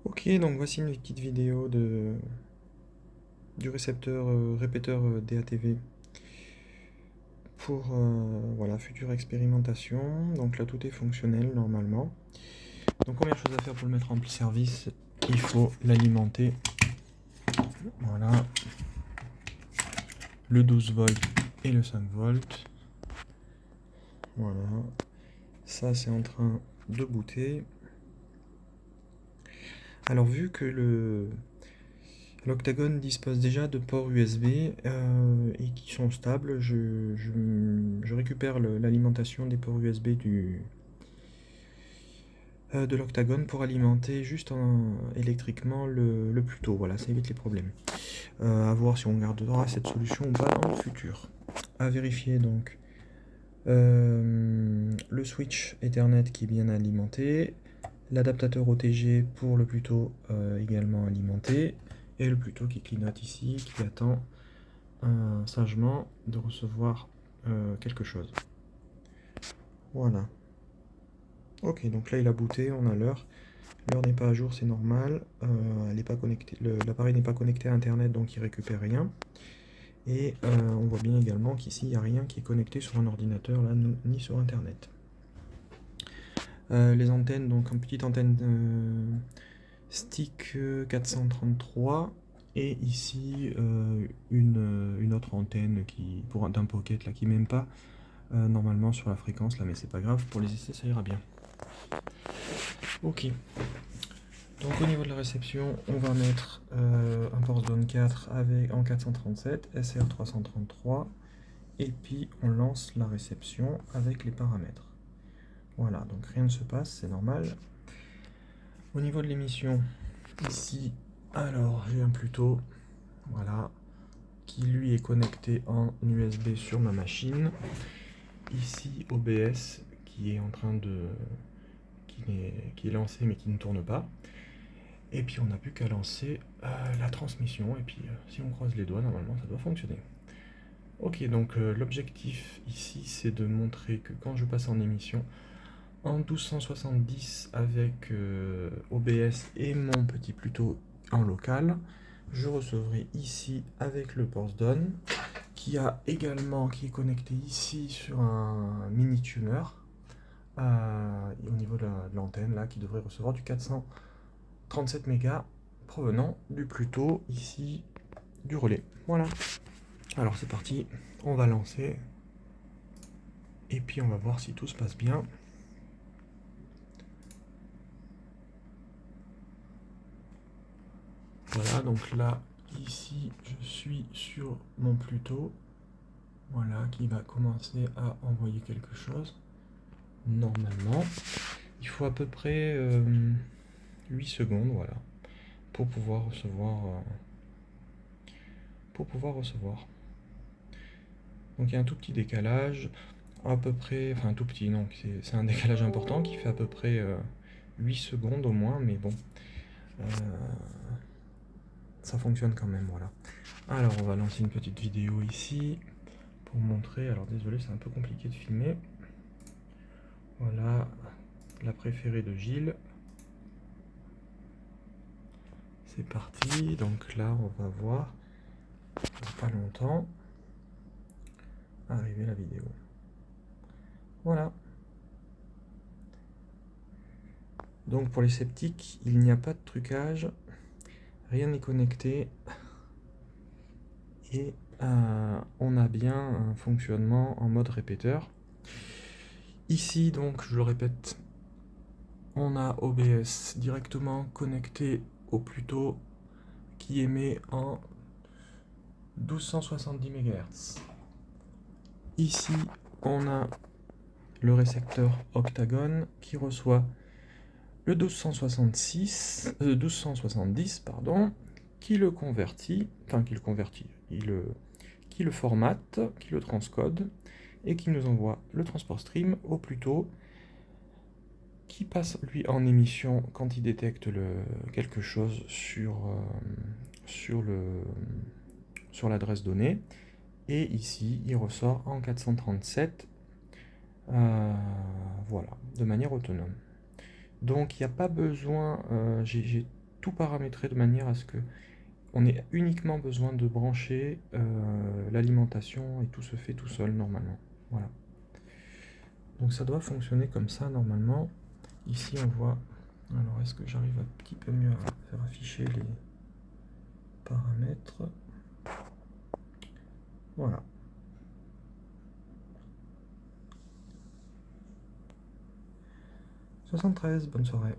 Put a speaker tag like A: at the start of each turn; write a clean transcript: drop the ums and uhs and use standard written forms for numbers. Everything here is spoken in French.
A: Ok, donc voici une petite vidéo du récepteur répéteur DATV pour voilà, future expérimentation. Donc là tout est fonctionnel normalement. Donc première chose à faire pour le mettre en service, il faut l'alimenter. Voilà, le 12 volts et le 5 volts. Voilà, ça c'est en train de booter. Alors vu que l'Octagon dispose déjà de ports USB et qui sont stables, je récupère l'alimentation des ports USB de l'Octagon pour alimenter juste électriquement le Pluto. Voilà, ça évite les problèmes. À voir si on gardera cette solution ou pas dans le futur. À vérifier donc le switch Ethernet qui est bien alimenté, l'adaptateur OTG pour le Pluto également alimenté, et le Pluto qui clignote ici, qui attend sagement de recevoir quelque chose. Voilà. Ok, donc là il a booté, on a l'heure. L'heure n'est pas à jour, c'est normal. Elle n'est pas connectée, l'appareil n'est pas connecté à Internet, donc il récupère rien. Et on voit bien également qu'ici il n'y a rien qui est connecté sur un ordinateur là, ni sur Internet. Les antennes, donc une petite antenne stick 433 et ici une autre antenne d'un pocket là qui même pas normalement sur la fréquence là, mais c'est pas grave, pour les essais ça ira bien. Ok, donc au niveau de la réception on va mettre un port zone 4 en 437 SR333 et puis on lance la réception avec les paramètres. Voilà, donc rien ne se passe, c'est normal. Au niveau de l'émission, ici, alors j'ai un Pluto, voilà, qui lui est connecté en USB sur ma machine. Ici OBS qui est en train de qui est lancé mais qui ne tourne pas. Et puis on n'a plus qu'à lancer la transmission et puis si on croise les doigts normalement ça doit fonctionner. Ok, donc l'objectif ici c'est de montrer que quand je passe en émission en 1270 avec OBS et mon petit Pluto en local, je recevrai ici avec le port down qui est connecté ici sur un mini tuner au niveau de l'antenne là qui devrait recevoir du 437 mégas provenant du Pluto ici du relais. Voilà. Alors c'est parti, on va lancer et puis on va voir si tout se passe bien. Voilà, donc là, ici, je suis sur mon Pluto, voilà, qui va commencer à envoyer quelque chose, normalement. Il faut à peu près 8 secondes, voilà, pour pouvoir recevoir. Donc il y a un tout petit décalage, à peu près, enfin un tout petit, non, c'est un décalage important qui fait à peu près 8 secondes au moins, mais bon. Ça fonctionne quand même, voilà. Alors on va lancer une petite vidéo ici pour montrer, alors désolé c'est un peu compliqué de filmer. Voilà, la préférée de Gilles. C'est parti, donc là on va voir, pas longtemps, arriver la vidéo. Voilà. Donc pour les sceptiques, il n'y a pas de trucage, rien n'est connecté. Et on a bien un fonctionnement en mode répéteur. Ici donc, je le répète, on a OBS directement connecté au Pluto qui émet en 1270 MHz. Ici, on a le récepteur Octagon qui reçoit le 1270, pardon, qui le formate, qui le transcode et qui nous envoie le transport stream au Pluto qui passe lui en émission quand il détecte quelque chose sur l'adresse donnée, et ici il ressort en 437 voilà, de manière autonome. Donc il n'y a pas besoin, j'ai tout paramétrer de manière à ce que on ait uniquement besoin de brancher l'alimentation et tout se fait tout seul normalement. Voilà. Donc ça doit fonctionner comme ça normalement. Ici on voit, alors est-ce que j'arrive un petit peu mieux à faire afficher les paramètres? Voilà. « 73, bonne soirée.